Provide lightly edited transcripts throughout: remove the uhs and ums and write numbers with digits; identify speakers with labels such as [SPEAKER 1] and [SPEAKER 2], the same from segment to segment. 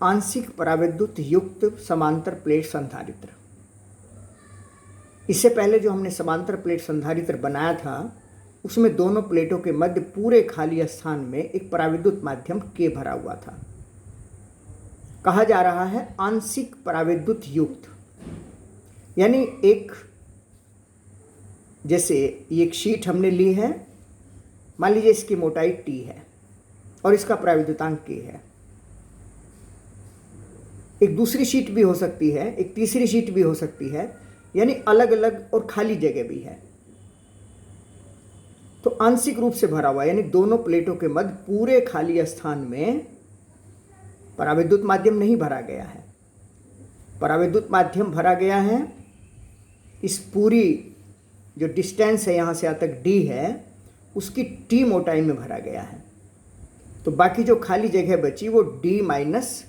[SPEAKER 1] आंशिक पराविद्युत युक्त समांतर प्लेट संधारित्र। इससे पहले जो हमने समांतर प्लेट संधारित्र बनाया था उसमें दोनों प्लेटों के मध्य पूरे खाली स्थान में एक पराविद्युत माध्यम K भरा हुआ था। कहा जा रहा है आंशिक पराविद्युत युक्त, यानी एक जैसे एक शीट हमने ली है, मान लीजिए इसकी मोटाई T है और इसका पराविद्युतांक K है। एक दूसरी शीट भी हो सकती है, एक तीसरी शीट भी हो सकती है, यानी अलग अलग और खाली जगह भी है। तो आंशिक रूप से भरा हुआ यानी दोनों प्लेटों के मध्य पूरे खाली स्थान में पराविद्युत माध्यम नहीं भरा गया है। पराविद्युत माध्यम भरा गया है इस पूरी जो डिस्टेंस है यहाँ से यहाँ तक D है उसकी T मोटाई में भरा गया है। तो बाकी जो खाली जगह बची वो D माइनस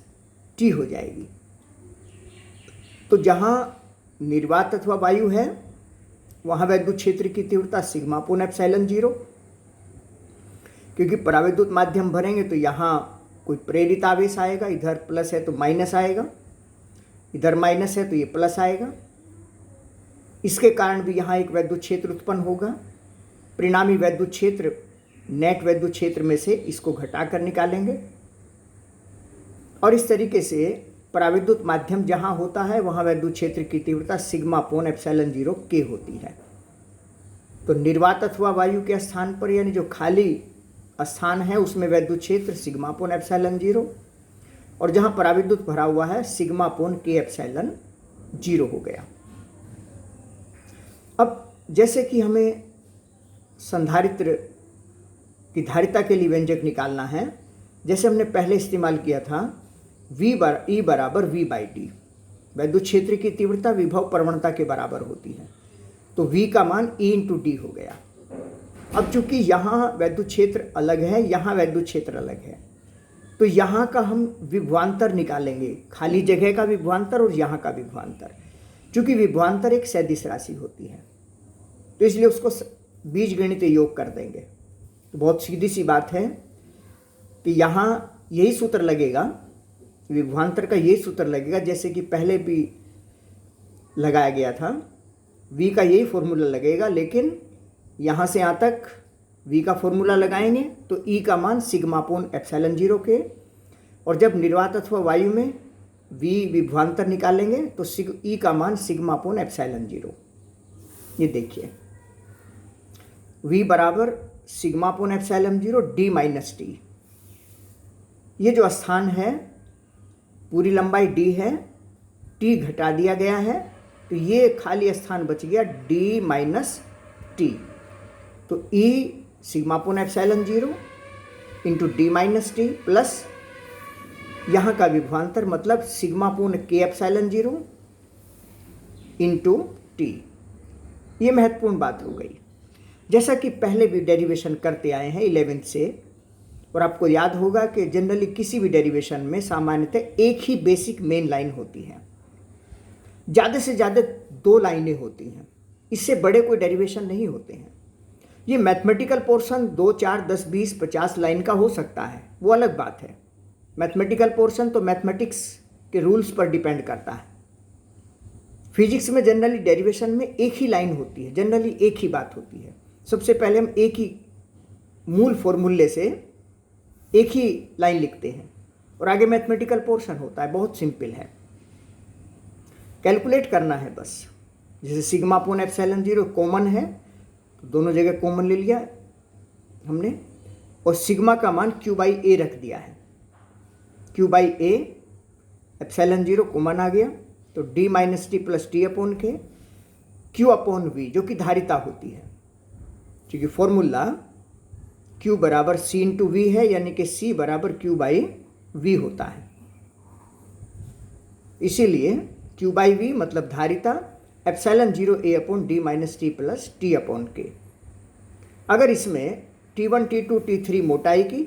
[SPEAKER 1] T हो जाएगी। तो जहाँ निर्वात अथवा वायु है वहाँ वैद्युत क्षेत्र की तीव्रता सिग्मा अपोन एप्सिलॉन 0, क्योंकि पराविद्युत माध्यम भरेंगे तो यहाँ कोई प्रेरित आवेश आएगा, इधर प्लस है तो माइनस आएगा, इधर माइनस है तो ये प्लस आएगा। इसके कारण भी यहाँ एक वैद्युत क्षेत्र उत्पन्न होगा। परिणामी वैद्युत क्षेत्र नेट वैद्युत क्षेत्र में से इसको घटाकर निकालेंगे और इस तरीके से पराविद्युत माध्यम जहाँ होता है वहाँ वैद्युत क्षेत्र की तीव्रता सिग्मा अपोन एप्सिलॉन 0 K होती है। तो निर्वात अथवा वायु के स्थान पर यानी जो खाली स्थान है उसमें वैद्युत क्षेत्र सिग्मा अपोन एप्सिलॉन 0 और जहाँ पराविद्युत भरा हुआ है सिग्मा अपोन K एप्सिलॉन 0 हो गया। अब जैसे कि हमें संधारित्र की धारिता के लिए व्यंजक निकालना है, जैसे हमने पहले इस्तेमाल किया था E बराबर V/D, वैद्युत क्षेत्र की तीव्रता विभव प्रवणता के बराबर होती है। तो V का मान E/D हो गया। अब चूंकि यहाँ वैद्युत क्षेत्र अलग है, यहाँ वैद्युत क्षेत्र अलग है, तो यहाँ का हम विभवांतर निकालेंगे, खाली जगह का विभवांतर और यहाँ का विभवांतर। चूंकि विभवांतर एक सदिश राशि होती है तो इसलिए उसको बीजगणितीय योग कर देंगे। तो बहुत सीधी सी बात है कि यहाँ यही सूत्र लगेगा, विभवांतर का यही सूत्र लगेगा जैसे कि पहले भी लगाया गया था। V का यही फॉर्मूला लगेगा, लेकिन यहाँ से यहाँ तक V का फॉर्मूला लगाएंगे तो E का मान सिग्मा अपोन एप्सिलॉन 0 के, और जब निर्वात अथवा वायु में V विभवांतर निकालेंगे तो E का मान सिग्मा अपोन एप्सिलॉन 0। ये देखिए V बराबर sigma upon epsilon 0 D minus T। ये जो स्थान है पूरी लंबाई D है, T घटा दिया गया है तो ये खाली स्थान बच गया D माइनस T। तो E sigma upon epsilon 0 into D minus T plus यहाँ का विभवांतर मतलब sigma upon K epsilon 0 into T। ये महत्वपूर्ण बात हो गई। जैसा कि पहले भी डेरिवेशन करते आए हैं 11th से, और आपको याद होगा कि जनरली किसी भी डेरिवेशन में सामान्यतः एक ही बेसिक मेन लाइन होती है, ज़्यादा से ज़्यादा 2 लाइनें होती हैं, इससे बड़े कोई डेरिवेशन नहीं होते हैं। ये मैथमेटिकल पोर्शन 2, 4, 10, 20, 50 लाइन का हो सकता है, वो अलग बात है। मैथमेटिकल पोर्शन तो मैथमेटिक्स के रूल्स पर डिपेंड करता है। फिजिक्स में जनरली डेरिवेशन में एक ही लाइन होती है, जनरली एक ही बात होती है। सबसे पहले हम एक ही मूल फॉर्मूले से एक ही लाइन लिखते हैं और आगे मैथमेटिकल पोर्शन होता है। बहुत सिंपल है, कैलकुलेट करना है बस। जैसे सिग्मा अपोन एप्सिलॉन 0 कॉमन है तो दोनों जगह कॉमन ले लिया हमने, और सिग्मा का मान Q/A रख दिया है। Q/A एप्सिलॉन 0 कॉमन आ गया तो D minus T plus T upon K, Q upon V जो कि धारिता होती है, क्योंकि फॉर्मूला Q बराबर C इंटू V है, यानी कि C बराबर Q/V होता है। इसीलिए Q/V मतलब धारिता epsilon 0 A upon D minus T plus T upon K। अगर इसमें T1, T2, T3 मोटाई की,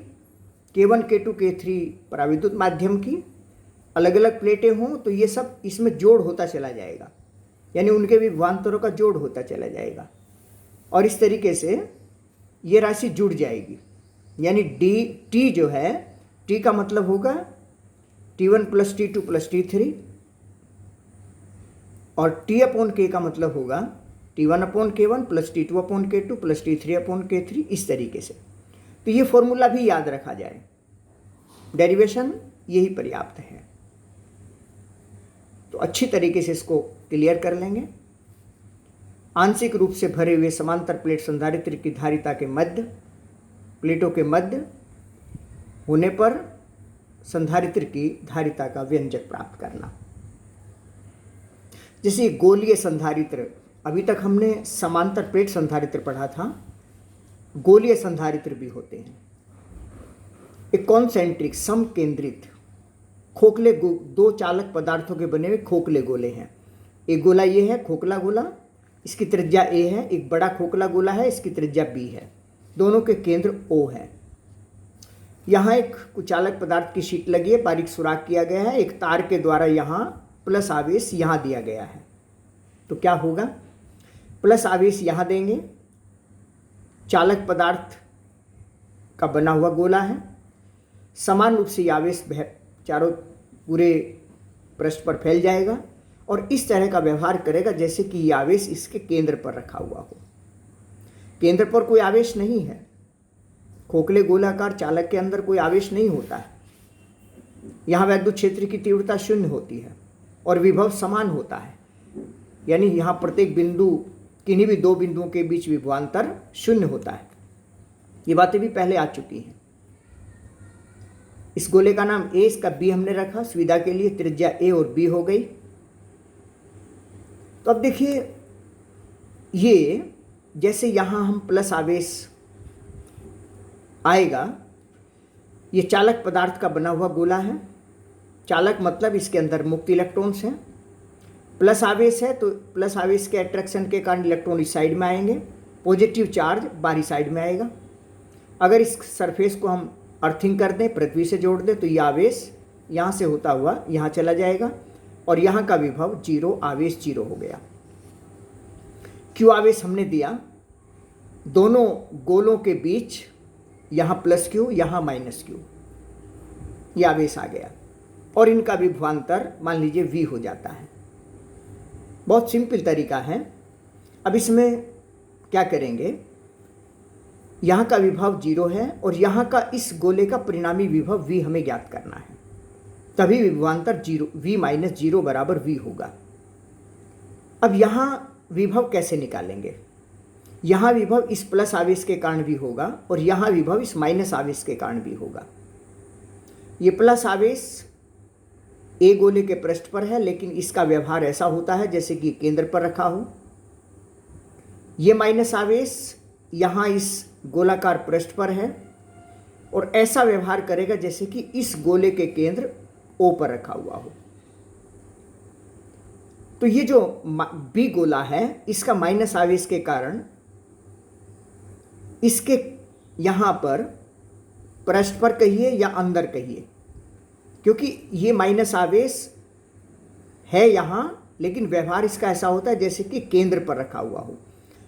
[SPEAKER 1] K1, K2, K3 पराविद्युत माध्यम की अलग अलग प्लेटें हों तो ये सब इसमें जोड़ होता चला जाएगा, यानी उनके विभवांतरों का जोड़ होता चला जाएगा और इस तरीके से ये राशि जुड़ जाएगी। यानी T जो है, T का मतलब होगा T1 plus T2 plus T3, और T अपॉन K का मतलब होगा T1 upon K1 plus T2 upon K2 plus T3 upon K3, इस तरीके से। तो ये फॉर्मूला भी याद रखा जाए, डेरिवेशन यही पर्याप्त है। तो अच्छी तरीके से इसको क्लियर कर लेंगे। आंशिक रूप से भरे हुए समांतर प्लेट संधारित्र की धारिता के मध्य, प्लेटों के मध्य होने पर संधारित्र की धारिता का व्यंजक प्राप्त करना। जैसे गोलीय संधारित्र, अभी तक हमने समांतर प्लेट संधारित्र पढ़ा था, गोलीय संधारित्र भी होते हैं। एक कॉन्सेंट्रिक सम केंद्रित खोखले दो चालक पदार्थों के बने हुए खोखले गोले हैं। एक गोला ये है खोखला गोला, इसकी त्रिज्या A है। एक बड़ा खोखला गोला है, इसकी त्रिज्या B है। दोनों के केंद्र O है। यहाँ एक कुचालक पदार्थ की शीट लगी है, बारीक सुराख किया गया है। एक तार के द्वारा यहाँ प्लस आवेश यहाँ दिया गया है। तो क्या होगा, प्लस आवेश यहाँ देंगे, चालक पदार्थ का बना हुआ गोला है, समान रूप से आवेश चारों पूरे पृष्ठ पर फैल जाएगा और इस तरह का व्यवहार करेगा जैसे कि ये आवेश इसके केंद्र पर रखा हुआ हो। केंद्र पर कोई आवेश नहीं है, खोखले गोलाकार चालक के अंदर कोई आवेश नहीं होता है। यहाँ वैद्युत क्षेत्र की तीव्रता शून्य होती है और विभव समान होता है, यानी यहाँ प्रत्येक बिंदु, किन्हीं भी दो बिंदुओं के बीच विभवांतर शून्य होता है। ये बातें भी पहले आ चुकी हैं। इस गोले का नाम A, इसका B हमने रखा सुविधा के लिए, त्रिज्या A और B हो गई। तो अब देखिए, ये जैसे यहाँ हम प्लस आवेश आएगा, ये चालक पदार्थ का बना हुआ गोला है। चालक मतलब इसके अंदर मुक्त इलेक्ट्रॉन्स हैं। प्लस आवेश है तो प्लस आवेश के अट्रैक्शन के कारण इलेक्ट्रॉन इस साइड में आएंगे, पॉजिटिव चार्ज बाहरी साइड में आएगा। अगर इस सरफेस को हम अर्थिंग कर दें, पृथ्वी से जोड़ दें, तो ये आवेश यहाँ से होता हुआ यहाँ चला जाएगा और यहाँ का विभव 0, आवेश 0 हो गया। क्यू आवेश हमने दिया, दोनों गोलों के बीच यहाँ प्लस क्यू, यहाँ माइनस क्यू, ये आवेश आ गया और इनका विभवांतर मान लीजिए V हो जाता है। बहुत सिंपल तरीका है। अब इसमें क्या करेंगे, यहाँ का विभव 0 है और यहाँ का इस गोले का परिणामी विभव V हमें ज्ञात करना है, तभी विभवांतर 0 V माइनस 0 बराबर V होगा। अब यहाँ विभव कैसे निकालेंगे, यहाँ विभव इस प्लस आवेश के कारण भी होगा और यहाँ विभव इस माइनस आवेश के कारण भी होगा। ये प्लस आवेश A गोले के पृष्ठ पर है, लेकिन इसका व्यवहार ऐसा होता है जैसे कि केंद्र पर रखा हो। ये माइनस आवेश यहाँ इस गोलाकार पृष्ठ पर है और ऐसा व्यवहार करेगा जैसे कि इस गोले के केंद्र O पर रखा हुआ हो। तो ये जो B गोला है, इसका माइनस आवेश के कारण इसके यहाँ पर पृष्ठ पर कहिए या अंदर कहिए, क्योंकि ये माइनस आवेश है यहाँ, लेकिन व्यवहार इसका ऐसा होता है जैसे कि केंद्र पर रखा हुआ हो।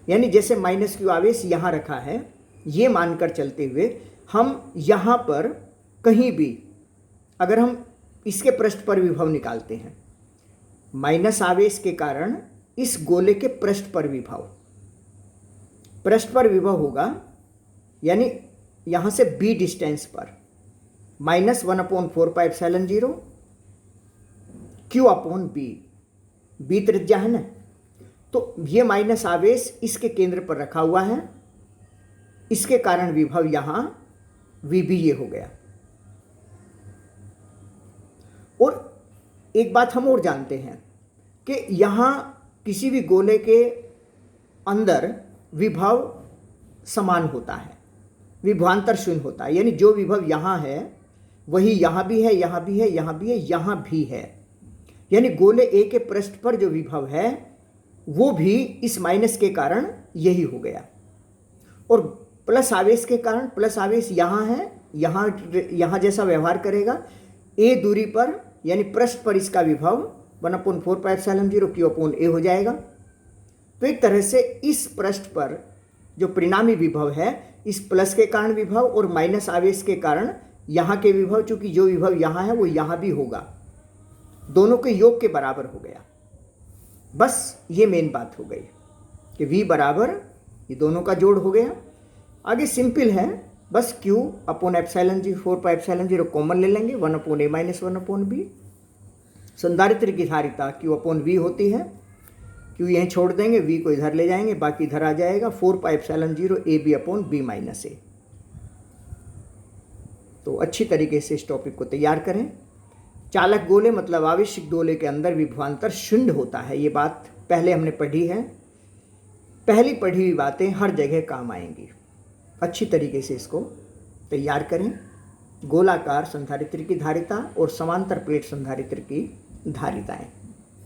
[SPEAKER 1] यानी जैसे माइनस क्यू आवेश यहाँ रखा है, ये मानकर चलते हुए हम यहाँ पर कहीं भी अगर हम इसके पृष्ठ पर विभव निकालते हैं, माइनस आवेश के कारण इस गोले के पृष्ठ पर विभव होगा, यानी यहाँ से B डिस्टेंस पर माइनस 1/4πε0 Q अपॉन B त्रिज्या है ना। तो ये माइनस आवेश इसके केंद्र पर रखा हुआ है, इसके कारण विभव यहाँ VB ये हो गया। और एक बात हम और जानते हैं कि यहाँ किसी भी गोले के अंदर विभव समान होता है, विभवांतर शून्य होता है। यानी जो विभव यहाँ है वही यहाँ भी है, यहाँ भी है, यहाँ भी है, यहाँ भी है। यानी गोले A के पृष्ठ पर जो विभव है वो भी इस माइनस के कारण यही हो गया। और प्लस आवेश के कारण, प्लस आवेश यहाँ है, यहाँ जैसा व्यवहार करेगा। A दूरी पर यानी पृष्ठ पर इसका विभव 1/4πε0 Q अपॉन A हो जाएगा। तो एक तरह से इस पृष्ठ पर जो परिणामी विभव है, इस प्लस के कारण विभव और माइनस आवेश के कारण यहाँ के विभव, चूंकि जो विभव यहाँ है वो यहाँ भी होगा, दोनों के योग के बराबर हो गया। बस ये मेन बात हो गई कि V बराबर ये दोनों का जोड़ हो गया। आगे सिंपल है, बस Q अपॉन एप्सिलॉन जी 4πε0 कॉमन ले लेंगे, 1/a माइनस 1/b। संधारित्र की धारिता Q अपॉन V होती है, Q यहीं छोड़ देंगे, V को इधर ले जाएंगे, बाकी इधर आ जाएगा 4πε0 AB upon B minus A। तो अच्छी तरीके से इस टॉपिक को तैयार करें। चालक गोले मतलब आवेशित गोले के अंदर विभवांतर शून्य होता है, ये बात पहले हमने पढ़ी है। पहली पढ़ी हुई बातें हर जगह काम आएंगी। अच्छी तरीके से इसको तैयार करें। गोलाकार संधारित्र की धारिता और समांतर प्लेट संधारित्र की धारिताएं।